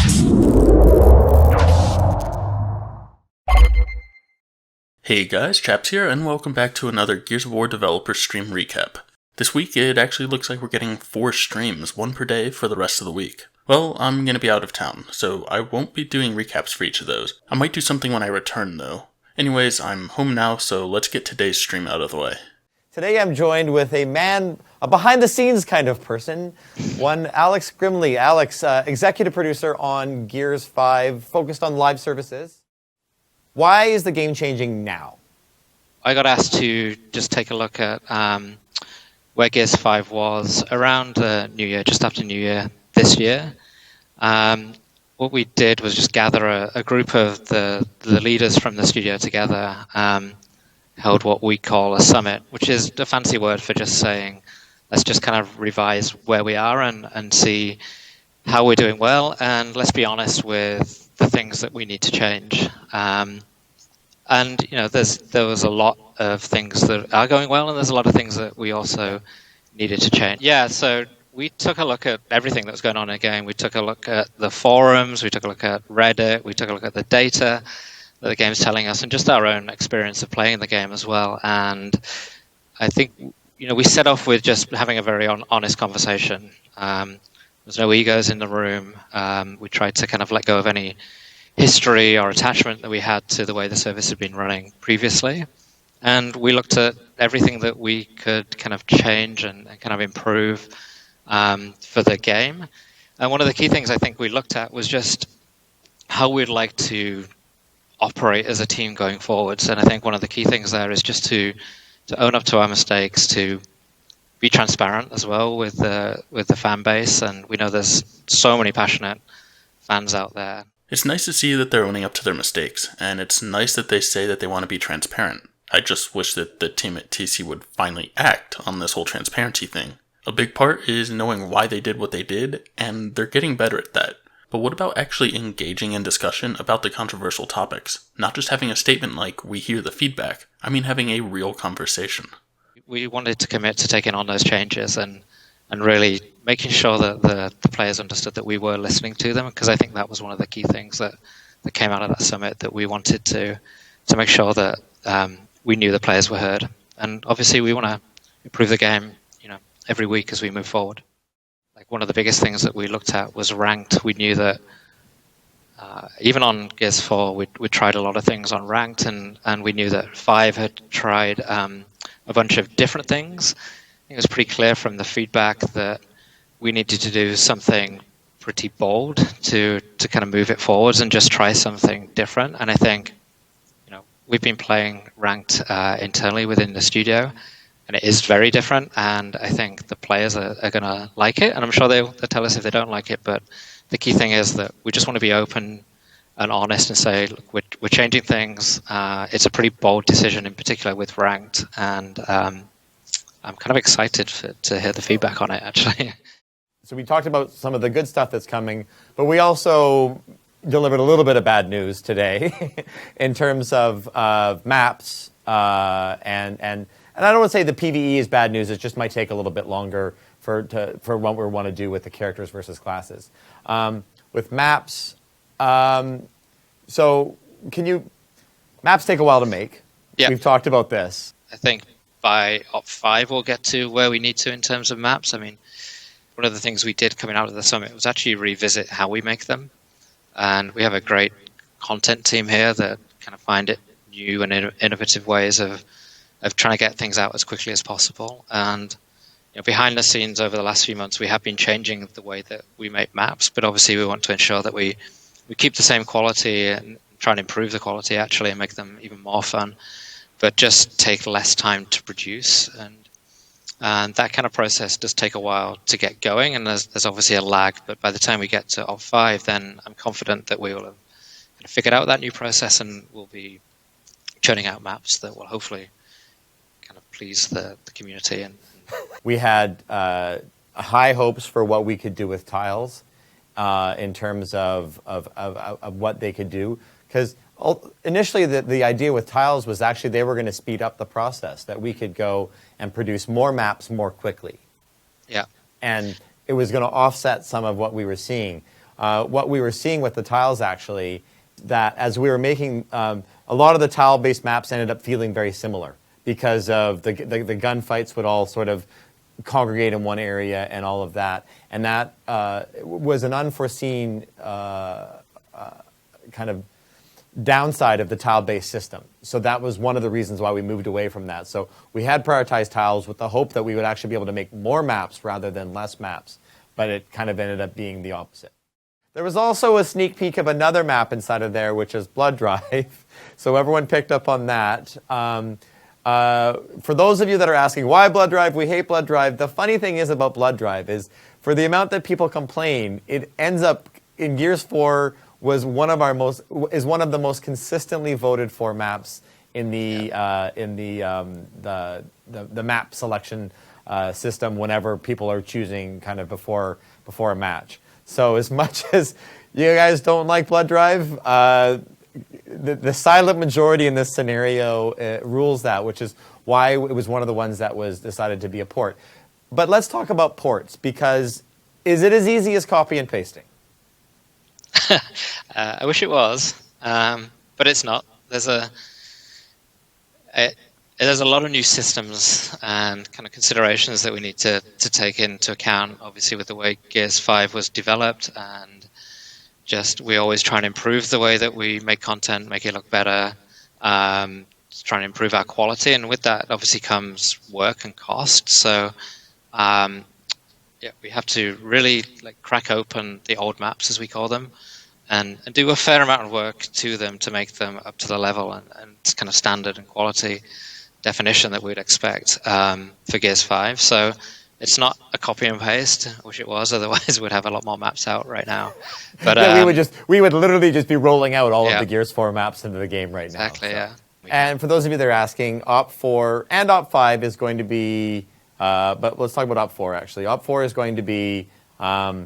Hey guys, Chaps here, and welcome back to another Gears of War developer stream recap. This week it actually looks like we're getting 4 streams, 1 per day for the rest of the week. Well, I'm going to be out of town, so I won't be doing recaps for each of those. I might do something when I return though. Anyways, I'm home now, so let's get today's stream out of the way. Today I'm joined with a behind-the-scenes kind of person, one Alex Grimbley. Alex, executive producer on Gears 5, focused on live services. Why is the game changing now? I got asked to just take a look at where Gears 5 was around New Year, just after New Year this year. What we did was just gather a group of the leaders from the studio together, held what we call a summit, which is a fancy word for just saying, let's just kind of revise where we are and see how we're doing well, and let's be honest with the things that we need to change. And you know, there was a lot of things that are going well, and there's a lot of things that we also needed to change. Yeah, so we took a look at everything that was going on in the game. We took a look at the forums, we took a look at Reddit, we took a look at the data that the game's telling us, and just our own experience of playing the game as well. And I think, you know, we set off with just having a very honest conversation. There's no egos in the room. We tried to kind of let go of any history or attachment that we had to the way the service had been running previously. And we looked at everything that we could kind of change and kind of improve for the game. And one of the key things I think we looked at was just how we'd like to operate as a team going forwards. And I think one of the key things there is just to own up to our mistakes, to be transparent as well with the fan base. And we know there's so many passionate fans out there. It's nice to see that they're owning up to their mistakes, and it's nice that they say that they want to be transparent. I just wish that the team at TC would finally act on this whole transparency thing. A big part is knowing why they did what they did, and they're getting better at that. But what about actually engaging in discussion about the controversial topics? Not just having a statement like, we hear the feedback. I mean having a real conversation. We wanted to commit to taking on those changes and really making sure that the players understood that we were listening to them, because I think that was one of the key things that came out of that summit, that we wanted to make sure that we knew the players were heard. And obviously we want to improve the game, you know, every week as we move forward. Like, one of the biggest things that we looked at was ranked. We knew that even on Gears 4, we tried a lot of things on ranked, and we knew that 5 had tried a bunch of different things. It was pretty clear from the feedback that we needed to do something pretty bold to kind of move it forwards and just try something different. And I think, you know, we've been playing ranked internally within the studio, and it is very different. And I think the players are going to like it, and I'm sure they'll tell us if they don't like it. But the key thing is that we just want to be open and honest and say, look, we're changing things. It's a pretty bold decision, in particular with ranked, and I'm kind of excited to hear the feedback on it, actually. So we talked about some of the good stuff that's coming, but we also delivered a little bit of bad news today in terms of maps. And I don't want to say the PvE is bad news. It just might take a little bit longer for what we want to do with the characters versus classes. With maps, so maps take a while to make. Yep. We've talked about this. I think by Op 5 we'll get to where we need to in terms of maps. I mean, one of the things we did coming out of the summit was actually revisit how we make them. And we have a great content team here that kind of find it new and innovative ways of trying to get things out as quickly as possible. And you know, behind the scenes over the last few months, we have been changing the way that we make maps, but obviously we want to ensure that we keep the same quality and try and improve the quality actually and make them even more fun, but just take less time to produce. And that kind of process does take a while to get going, and there's obviously a lag, but by the time we get to Op 5, then I'm confident that we will have kind of figured out that new process, and we'll be churning out maps that will hopefully kind of please the community. And we had high hopes for what we could do with tiles in terms of what they could do, because initially the idea with tiles was actually they were going to speed up the process, that we could go and produce more maps more quickly. Yeah. And it was going to offset some of what we were seeing. what we were seeing with the tiles actually, that as we were making, a lot of the tile-based maps ended up feeling very similar because of the gunfights would all sort of congregate in one area and all of that. And that was an unforeseen kind of downside of the tile-based system. So that was one of the reasons why we moved away from that. So we had prioritized tiles with the hope that we would actually be able to make more maps rather than less maps, but it kind of ended up being the opposite. There was also a sneak peek of another map inside of there, which is Blood Drive. So everyone picked up on that. For those of you that are asking, why Blood Drive? We hate Blood Drive. The funny thing is about Blood Drive is for the amount that people complain, it ends up in Gears 4 is one of the most consistently voted for maps in the map selection system whenever people are choosing kind of before a match. So as much as you guys don't like Blood Drive, the silent majority in this scenario rules that, which is why it was one of the ones that was decided to be a port. But let's talk about ports, because is it as easy as copy and pasting? I wish it was, but it's not. There's a lot of new systems and kind of considerations that we need to take into account, obviously, with the way Gears 5 was developed, and just we always try and improve the way that we make content, make it look better, trying to improve our quality, and with that obviously comes work and cost. So we have to really crack open the old maps, as we call them, and do a fair amount of work to them to make them up to the level and kind of standard and quality definition that we'd expect for Gears 5. So it's not a copy and paste. I wish it was, otherwise we'd have a lot more maps out right now. But we would literally just be rolling out all of the Gears 4 maps into the game right now. Exactly, yeah. And for those of you that are asking, OP4 and OP5 is going to be, but let's talk about OP4 actually. OP4 is going to be a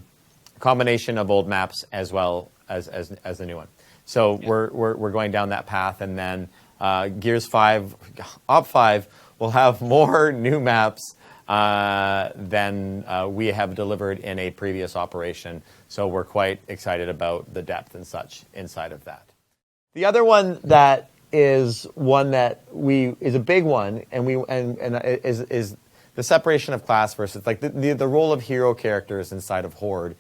combination of old maps as well as the new one. So we're going down that path, and then Gears 5, OP5 will have more new maps than we have delivered in a previous operation. So we're quite excited about the depth and such inside of that. The other one that is one that is a big one, and is the separation of class versus the role of hero characters inside of Horde,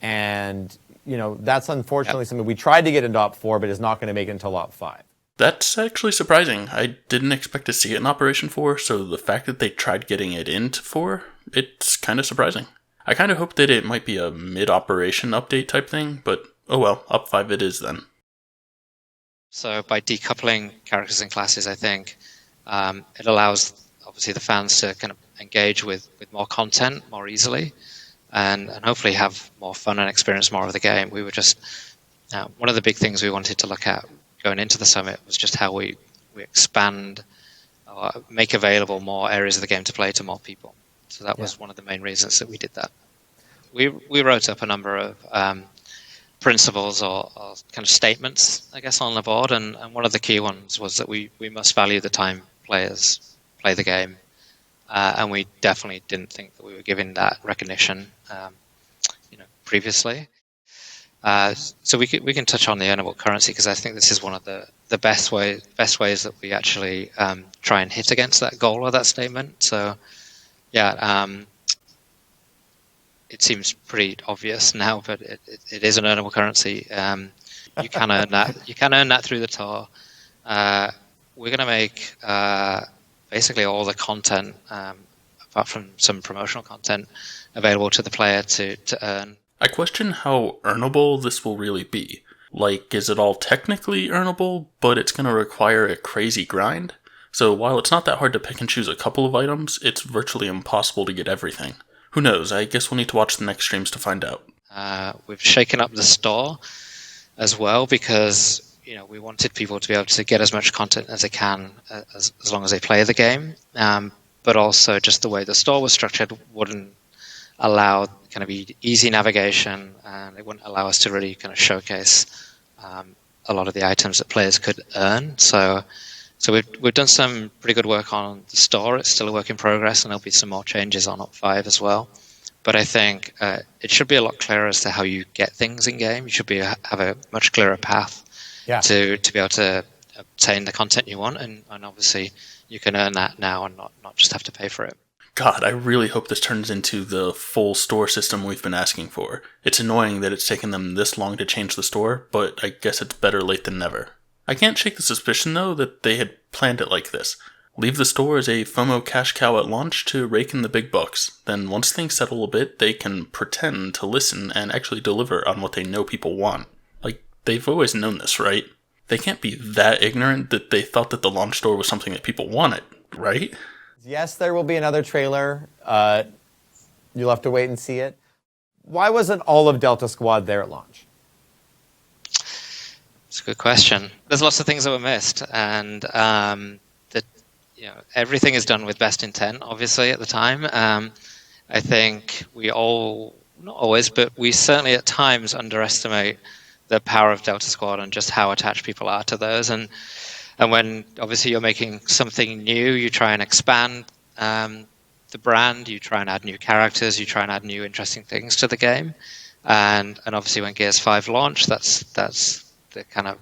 and that's unfortunately something we tried to get into OP4, but is not going to make it until OP5. That's actually surprising. I didn't expect to see it in Operation 4, so the fact that they tried getting it into 4, it's kind of surprising. I kind of hoped that it might be a mid-operation update type thing, but oh well, OP5 it is then. So by decoupling characters and classes, I think it allows obviously the fans to kind of engage with more content more easily, and hopefully have more fun and experience more of the game. We were just one of the big things we wanted to look at going into the summit was just how we expand or make available more areas of the game to play to more people. So that was one of the main reasons that we did that. We wrote up a number of principles or kind of statements, I guess, on the board, and one of the key ones was that we must value the time players play the game, and we definitely didn't think that we were giving that recognition previously. So we can touch on the earnable currency, because I think this is one of the best ways that we actually try and hit against that goal or that statement. So it seems pretty obvious now, but it is an earnable currency. You can earn that. You can earn that through the tour. We're going to make basically all the content, apart from some promotional content, available to the player to earn. I question how earnable this will really be. Is it all technically earnable, but it's going to require a crazy grind? So while it's not that hard to pick and choose a couple of items, it's virtually impossible to get everything. Who knows? I guess we'll need to watch the next streams to find out. We've shaken up the store as well, because we wanted people to be able to get as much content as they can as long as they play the game. But also just the way the store was structured wouldn't allow kind of easy navigation, and it wouldn't allow us to really kind of showcase a lot of the items that players could earn. So we've done some pretty good work on the store. It's still a work in progress, and there'll be some more changes on OP5 as well. but I think it should be a lot clearer as to how you get things in game. You should have a much clearer path to be able to obtain the content you want, and obviously you can earn that now and not just have to pay for it. God, I really hope this turns into the full store system we've been asking for. It's annoying that it's taken them this long to change the store, but I guess it's better late than never. I can't shake the suspicion, though, that they had planned it like this. Leave the store as a FOMO cash cow at launch to rake in the big bucks. Then once things settle a bit, they can pretend to listen and actually deliver on what they know people want. Like, they've always known this, right? They can't be that ignorant that they thought that the launch store was something that people wanted, right? Yes, there will be another trailer. You'll have to wait and see it. Why wasn't all of Delta Squad there at launch? It's a good question. There's lots of things that were missed, and everything is done with best intent, obviously, at the time. I think we all, not always, but we certainly at times underestimate the power of Delta Squad and just how attached people are to those. And when obviously you're making something new, you try and expand the brand, you try and add new characters, you try and add new interesting things to the game. And obviously when Gears 5 launched, that's the kind of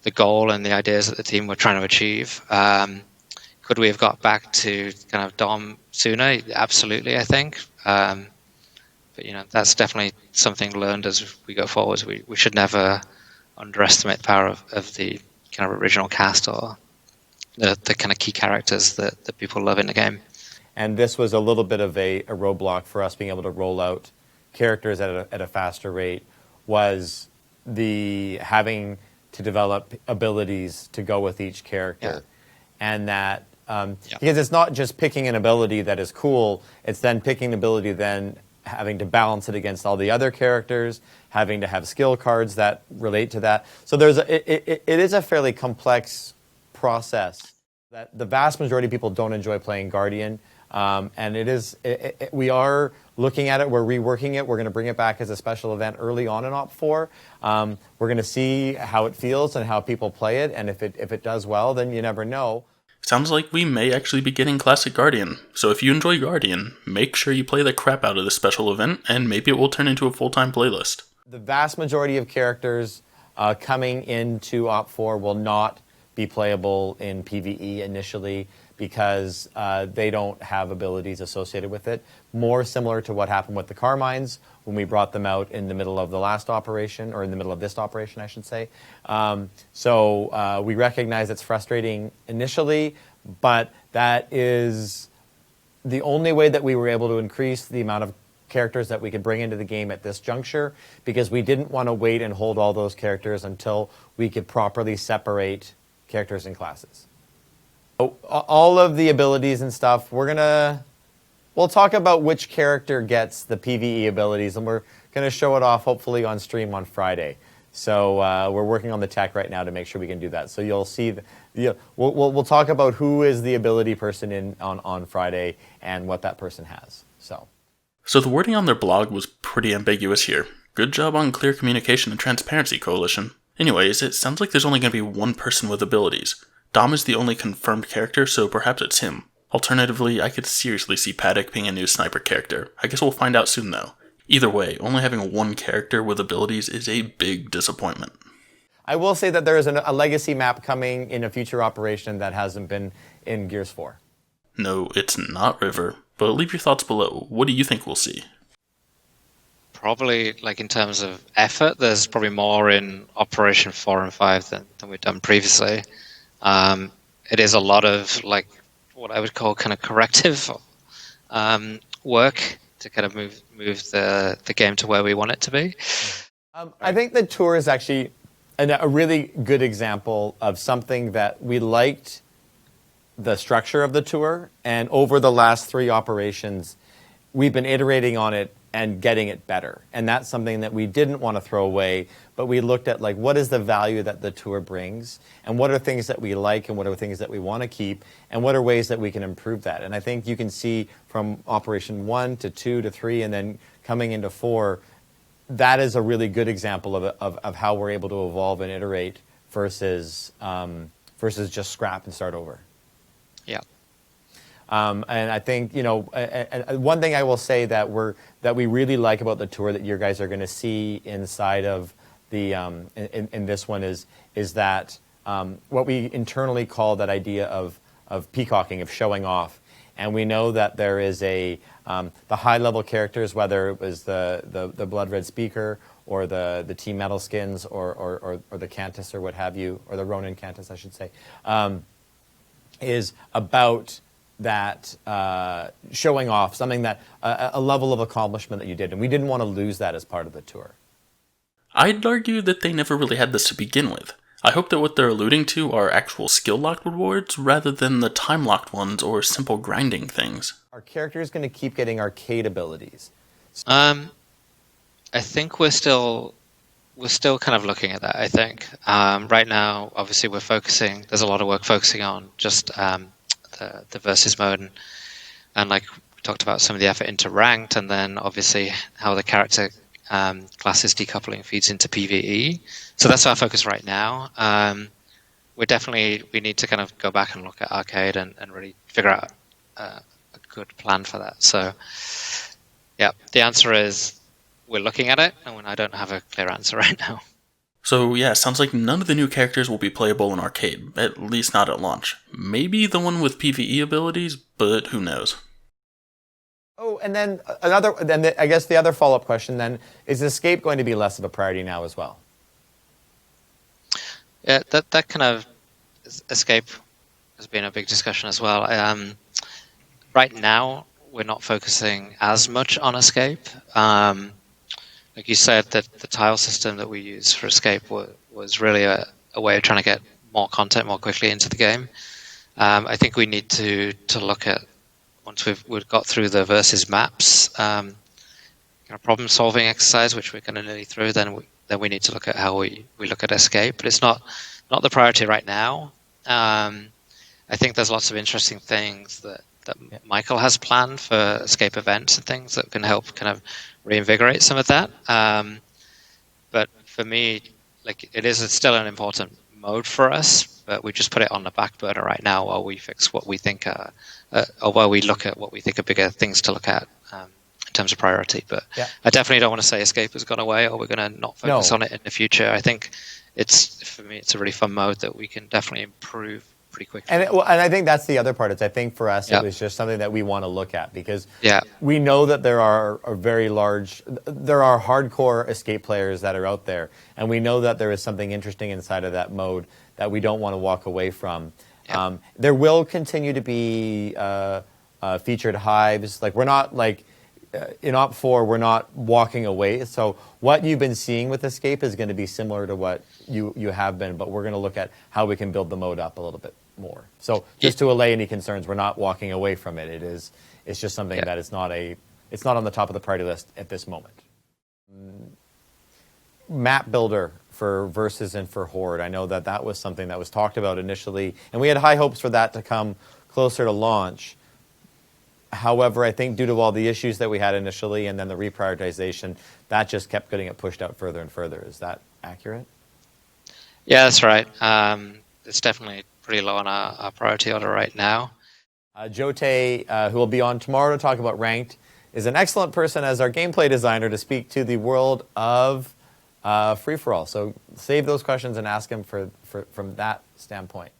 the goal and the ideas that the team were trying to achieve. Could we have got back to kind of Dom sooner? Absolutely, I think. But that's definitely something learned as we go forward. We should never underestimate the power of the kind of original cast or the kind of key characters that people love in the game. And this was a little bit of a roadblock for us being able to roll out characters at a faster rate, was the having to develop abilities to go with each character. And that, because it's not just picking an ability that is cool, it's then picking an ability, then having to balance it against all the other characters, having to have skill cards that relate to that. So it is a fairly complex process that the vast majority of people don't enjoy playing Guardian. And we are looking at it, we're reworking it, we're going to bring it back as a special event early on in OP4. We're going to see how it feels and how people play it, and if it does well, then you never know. Sounds like we may actually be getting Classic Guardian, so if you enjoy Guardian, make sure you play the crap out of this special event, and maybe it will turn into a full-time playlist. The vast majority of characters coming into OP4 will not be playable in PvE initially, because they don't have abilities associated with it. More similar to what happened with the Carmines when we brought them out in the middle of the last operation, or in the middle of this operation, I should say. So we recognize it's frustrating initially, but that is the only way that we were able to increase the amount of characters that we could bring into the game at this juncture, because we didn't want to wait and hold all those characters until we could properly separate characters and classes. All of the abilities and stuff, we'll talk about which character gets the PvE abilities, and we're going to show it off hopefully on stream on Friday. So we're working on the tech right now to make sure we can do that. So you'll see, we'll talk about who is the ability person on Friday and what that person has. So the wording on their blog was pretty ambiguous here. Good job on clear communication and transparency, Coalition. Anyways, it sounds like there's only going to be one person with abilities. Dom is the only confirmed character, so perhaps it's him. Alternatively, I could seriously see Paddock being a new sniper character. I guess we'll find out soon, though. Either way, only having one character with abilities is a big disappointment. I will say that there is a legacy map coming in a future operation that hasn't been in Gears 4. No, it's not River, but leave your thoughts below. What do you think we'll see? Probably, in terms of effort, there's probably more in Operation 4 and 5 than we've done previously. It is a lot of what I would call kind of corrective work to kind of move the game to where we want it to be. I think the tour is actually a really good example of something that we liked, the structure of the tour, and over the last 3 operations, we've been iterating on it and getting it better. And that's something that we didn't want to throw away, but we looked at what is the value that the tour brings, and what are things that we like, and what are things that we want to keep, and what are ways that we can improve that. And I think you can see from Operation 1 to 2 to 3 and then coming into 4, that is a really good example of how we're able to evolve and iterate versus just scrap and start over. Yeah. And I think, one thing I will say that we really like about the tour that you guys are going to see inside of the in this one is that what we internally call that idea of peacocking, of showing off. And we know that there is the high-level characters, whether it was the Blood Red Speaker or the Team Metal Skins or the Cantus or what have you, or the Ronin Cantus, I should say, is about that showing off, something that a level of accomplishment that you did. And we didn't want to lose that as part of the tour. I'd argue that they never really had this to begin with. I hope that what they're alluding to are actual skill-locked rewards rather than the time-locked ones or simple grinding things. Our character is going to keep getting arcade abilities. I think we're still kind of looking at that, I think. Right now, obviously, there's a lot of work focusing on just the versus mode and like we talked about some of the effort into ranked, and then obviously how the character classes decoupling feeds into PvE. So that's our focus right now. We need to kind of go back and look at arcade and really figure out a good plan for that. So yeah, the answer is we're looking at it, and I don't have a clear answer right now. So yeah, sounds like none of the new characters will be playable in arcade, at least not at launch. Maybe the one with PvE abilities, but who knows. Oh, and then I guess the other follow-up question then, is escape going to be less of a priority now as well? Yeah, that kind of escape has been a big discussion as well. Right now, we're not focusing as much on escape. Like you said, that the tile system that we use for escape was really a way of trying to get more content more quickly into the game. I think we need to look at, once we've got through the versus maps kind of problem solving exercise, which we're kind of nearly through, then we need to look at how we look at escape. But it's not the priority right now. I think there's lots of interesting things that Michael has planned for escape events and things that can help kind of reinvigorate some of that. But for me, like, it is still an important mode for us, but we just put it on the back burner right now while we fix what we think or while we look at what we think are bigger things to look at in terms of priority. But yeah. I definitely don't want to say escape has gone away or we're going to not focus on it in the future. I think for me, it's a really fun mode that we can definitely improve pretty quickly. And I think that's the other part. I think for us, it was just something that we want to look at because we know that there are hardcore escape players that are out there, and we know that there is something interesting inside of that mode that we don't want to walk away from. There will continue to be featured hives. Like, we're not like in Op 4, we're not walking away. So what you've been seeing with Escape is going to be similar to what you have been, but we're going to look at how we can build the mode up a little bit more. So just to allay any concerns, we're not walking away from it. It's just something that it's not on the top of the priority list at this moment. Map builder for Versus and for Horde. I know that was something that was talked about initially, and we had high hopes for that to come closer to launch. However, I think due to all the issues that we had initially and then the reprioritization, that just kept getting it pushed out further and further. Is that accurate? Yeah, that's right. It's definitely pretty low on our priority order right now. Jote, who will be on tomorrow to talk about Ranked, is an excellent person as our gameplay designer to speak to the world of free-for-all. So save those questions and ask him from that standpoint.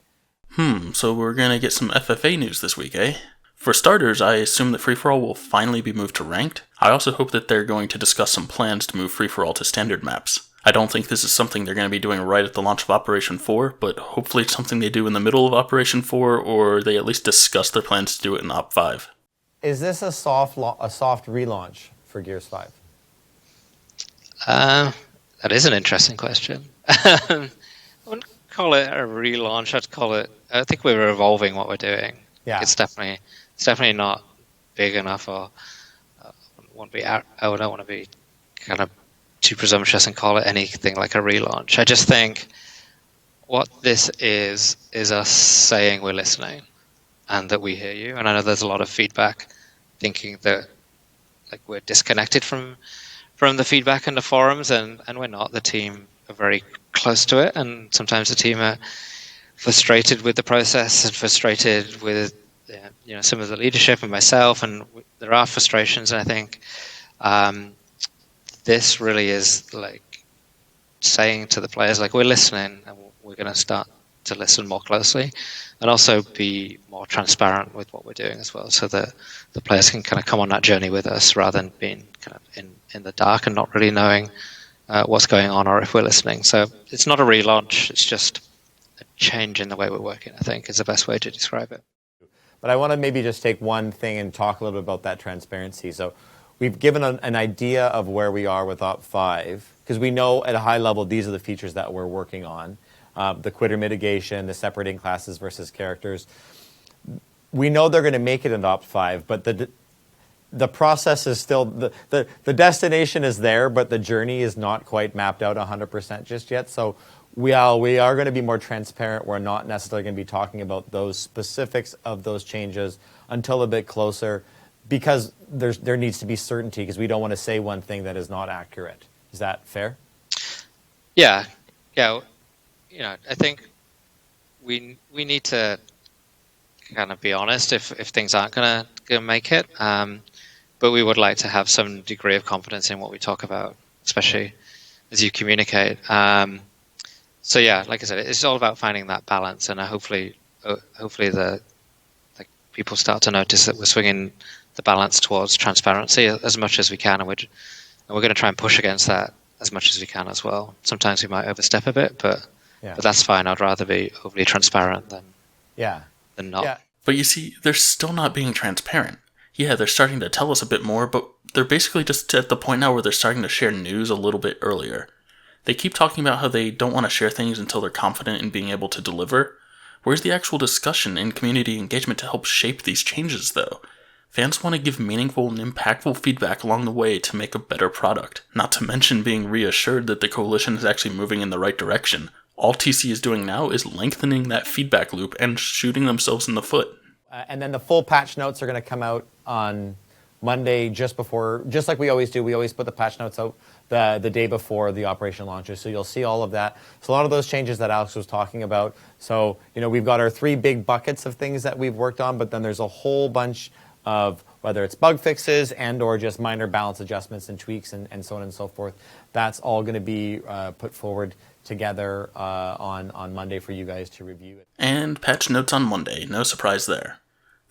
So we're going to get some FFA news this week, eh? For starters, I assume that free-for-all will finally be moved to ranked. I also hope that they're going to discuss some plans to move free-for-all to standard maps. I don't think this is something they're going to be doing right at the launch of Operation 4, but hopefully it's something they do in the middle of Operation 4, or they at least discuss their plans to do it in Op 5. Is this a soft relaunch for Gears 5? That is an interesting question. I wouldn't call it a relaunch. I think we're evolving what we're doing. Yeah. It's definitely not big enough, or I don't want to be kind of too presumptuous and call it anything like a relaunch. I just think what this is us saying we're listening and that we hear you. And I know there's a lot of feedback thinking that like we're disconnected from the feedback in the forums, and we're not. The team are very close to it, and sometimes the team are frustrated with the process and frustrated with some of the leadership and myself, and there are frustrations. And I think this really is like saying to the players, like, we're listening, and we're going to start to listen more closely, and also be more transparent with what we're doing as well, so that the players can kind of come on that journey with us rather than being kind of in the dark and not really knowing what's going on or if we're listening. So it's not a relaunch, it's just a change in the way we're working, I think, is the best way to describe it. But I want to maybe just take one thing and talk a little bit about that transparency. So we've given an idea of where we are with Op5, because we know at a high level these are the features that we're working on. The quitter mitigation, the separating classes versus characters. We know they're going to make it in Op5, but the process is still, the destination is there, but the journey is not quite mapped out 100% just yet. So we are going to be more transparent. We're not necessarily going to be talking about those specifics of those changes until a bit closer, because there needs to be certainty, because we don't want to say one thing that is not accurate. Is that fair? Yeah. I think we need to kind of be honest if things aren't going to make it. But we would like to have some degree of confidence in what we talk about, especially as you communicate. So yeah, like I said, it's all about finding that balance, and hopefully the people start to notice that we're swinging the balance towards transparency as much as we can, and we're going to try and push against that as much as we can as well. Sometimes we might overstep a bit, but that's fine. I'd rather be overly transparent than not. Yeah. But you see, they're still not being transparent. Yeah, they're starting to tell us a bit more, but they're basically just at the point now where they're starting to share news a little bit earlier. They keep talking about how they don't want to share things until they're confident in being able to deliver. Where's the actual discussion and community engagement to help shape these changes, though? Fans want to give meaningful and impactful feedback along the way to make a better product, not to mention being reassured that the coalition is actually moving in the right direction. All TC is doing now is lengthening that feedback loop and shooting themselves in the foot. And then the full patch notes are going to come out on Monday, just like we always do. We always put the patch notes out the day before the operation launches, so you'll see all of that. So a lot of those changes that Alex was talking about. So we've got our 3 big buckets of things that we've worked on, but then there's a whole bunch of, whether it's bug fixes and or just minor balance adjustments and tweaks and so on and so forth. That's all going to be put forward together on Monday for you guys to review. And patch notes on Monday, no surprise there.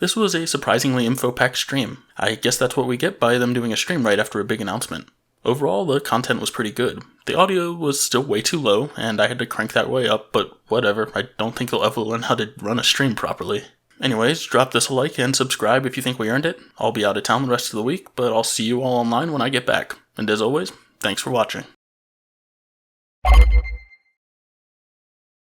This was a surprisingly info-packed stream. I guess that's what we get by them doing a stream right after a big announcement. Overall, the content was pretty good. The audio was still way too low, and I had to crank that way up, but whatever, I don't think you'll ever learn how to run a stream properly. Anyways, drop this a like and subscribe if you think we earned it. I'll be out of town the rest of the week, but I'll see you all online when I get back. And as always, thanks for watching.